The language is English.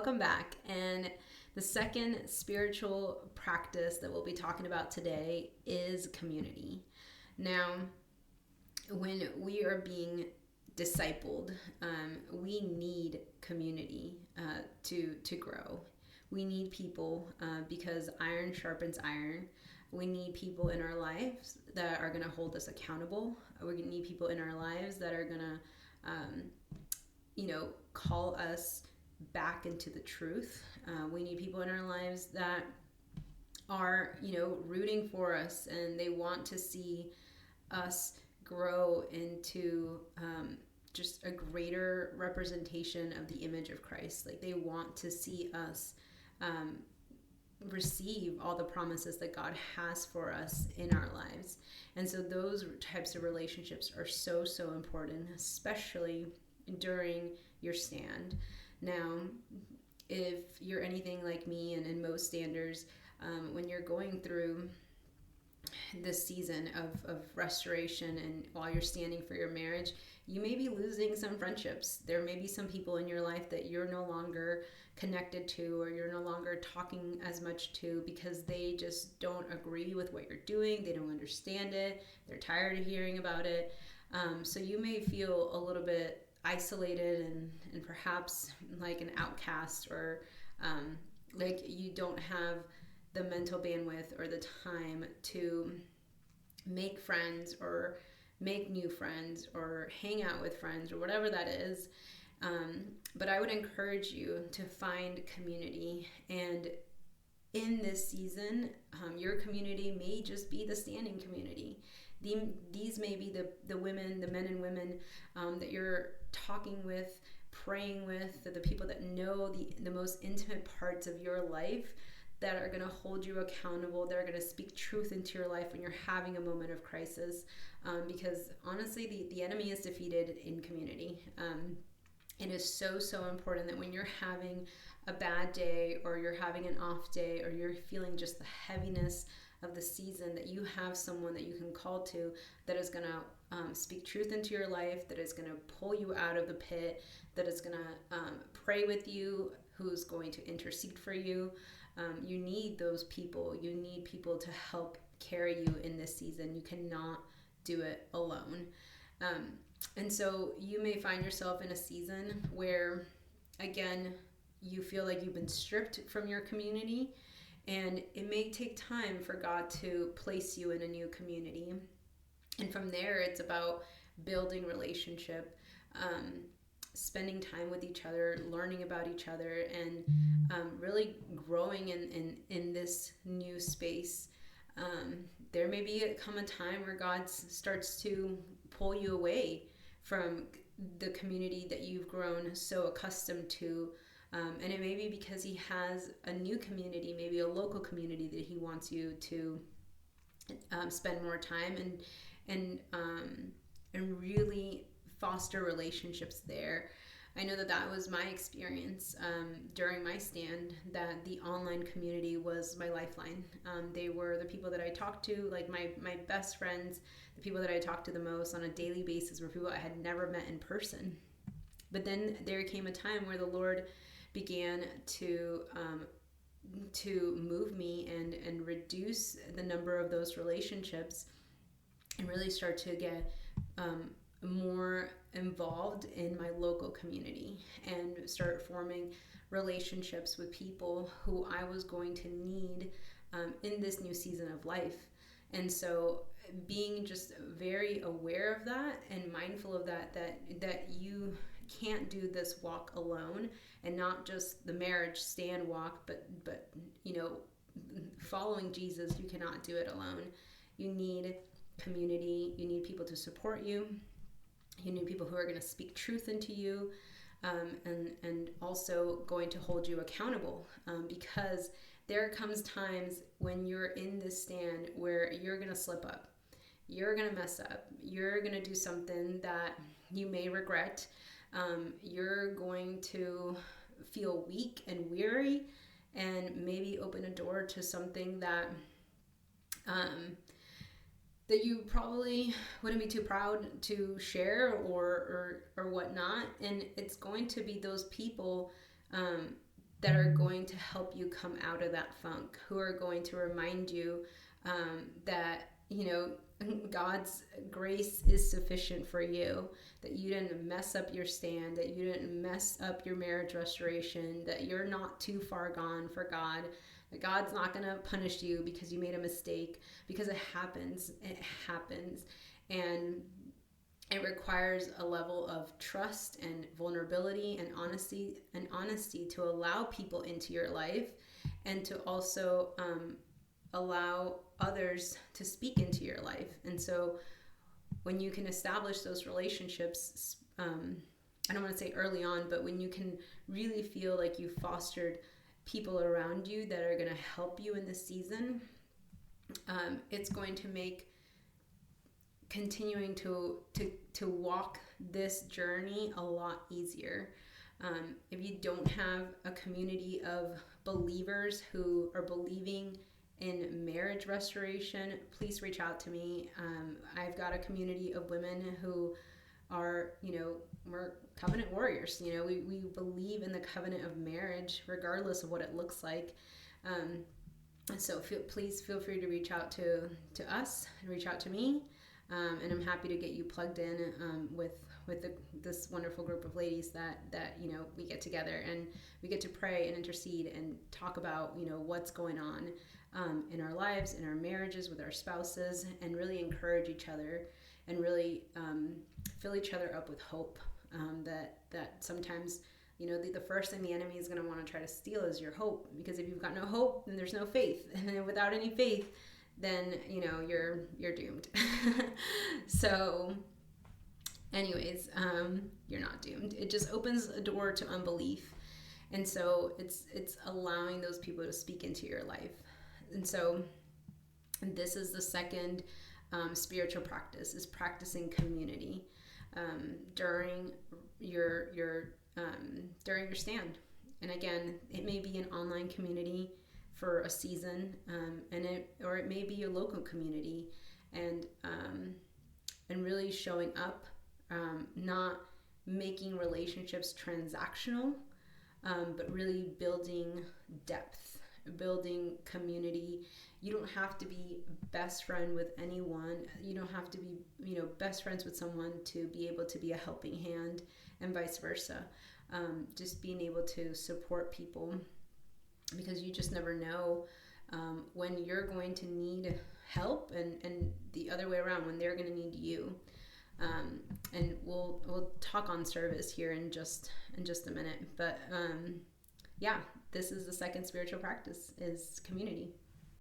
Welcome back. And the second spiritual practice that we'll be talking about today is community. Now, when we are being discipled, we need community to grow. We need people because iron sharpens iron. We need people in our lives that are going to hold us accountable. We're going to need people in our lives that are going to, call us back into the truth. We need people in our lives that are, rooting for us, and they want to see us grow into just a greater representation of the image of Christ. Like, they want to see us receive all the promises that God has for us in our lives. And so those types of relationships are so, so important, especially during your stand. Now, if you're anything like me and most standers, when you're going through this season of restoration and while you're standing for your marriage, you may be losing some friendships. There may be some people in your life that you're no longer connected to, or you're no longer talking as much to, because they just don't agree with what you're doing. They don't understand it. They're tired of hearing about it. So you may feel a little bit isolated and perhaps like an outcast, or like you don't have the mental bandwidth or the time to make friends or make new friends or hang out with friends or whatever that is. But I would encourage you to find community. And in this season, your community may just be the standing community. These may be the women, the men and women that you're talking with, praying with, the people that know the most intimate parts of your life, that are going to hold you accountable, that are going to speak truth into your life when you're having a moment of crisis. Because honestly, the enemy is defeated in community. It is so, so important that when you're having a bad day, or you're having an off day, or you're feeling just the heaviness of the season, that you have someone that you can call to, that is going to speak truth into your life, that is going to pull you out of the pit, that is going to pray with you, who's going to intercede for you. You need those people. You need people to help carry you in this season. You cannot do it alone. And so you may find yourself in a season where, again, you feel like you've been stripped from your community, and it may take time for God to place you in a new community. And from there, it's about building relationship, spending time with each other, learning about each other, and really growing in this new space. There may come a time where God starts to pull you away from the community that you've grown so accustomed to. And it may be because he has a new community, maybe a local community, that he wants you to spend more time and really foster relationships there. I know that was my experience during my stand, that the online community was my lifeline. They were the people that I talked to, like my best friends, the people that I talked to the most on a daily basis were people I had never met in person. But then there came a time where the Lord began to move me and reduce the number of those relationships, and really start to get more involved in my local community, and start forming relationships with people who I was going to need in this new season of life. And so being just very aware of that and mindful of that you can't do this walk alone, and not just the marriage stand walk, but following Jesus, you cannot do it alone. You need community. You need people to support you. You need people who are going to speak truth into you, and also going to hold you accountable, because there comes times when you're in this stand where you're going to slip up. You're going to mess up. You're going to do something that you may regret. You're going to feel weak and weary, and maybe open a door to something that that you probably wouldn't be too proud to share or whatnot. And it's going to be those people that are going to help you come out of that funk, who are going to remind you that, God's grace is sufficient for you, that you didn't mess up your stand, that you didn't mess up your marriage restoration, that you're not too far gone for God, that God's not going to punish you because you made a mistake, because it happens. It happens. And it requires a level of trust and vulnerability and honesty to allow people into your life, and to also allow others to speak into your life. And so when you can establish those relationships, I don't want to say early on, but when you can really feel like you've fostered people around you that are going to help you in this season, it's going to make continuing to walk this journey a lot easier. If you don't have a community of believers who are believing in marriage restoration, please reach out to me. I've got a community of women who are, we're covenant warriors. We believe in the covenant of marriage regardless of what it looks like. So please feel free to reach out to us, reach out to me. And I'm happy to get you plugged in with this wonderful group of ladies that we get together and we get to pray and intercede and talk about what's going on in our lives, in our marriages, with our spouses, and really encourage each other and really fill each other up with hope. That sometimes the first thing the enemy is going to want to try to steal is your hope, because if you've got no hope, then there's no faith, and then without any faith, then you're doomed. So anyways, you're not doomed. It just opens a door to unbelief. And so it's allowing those people to speak into your life. And so this is the second spiritual practice, is practicing community during your stand. And again, it may be an online community for a season, or it may be your local community, and really showing up, not making relationships transactional, but really building depth, building community. You don't have to be best friend with anyone. You don't have to be best friends with someone to be able to be a helping hand, and vice versa. Just being able to support people, because you just never know when you're going to need help, and the other way around, when they're going to need you. And we'll talk on service here in just a minute. But this is the second spiritual practice, is community.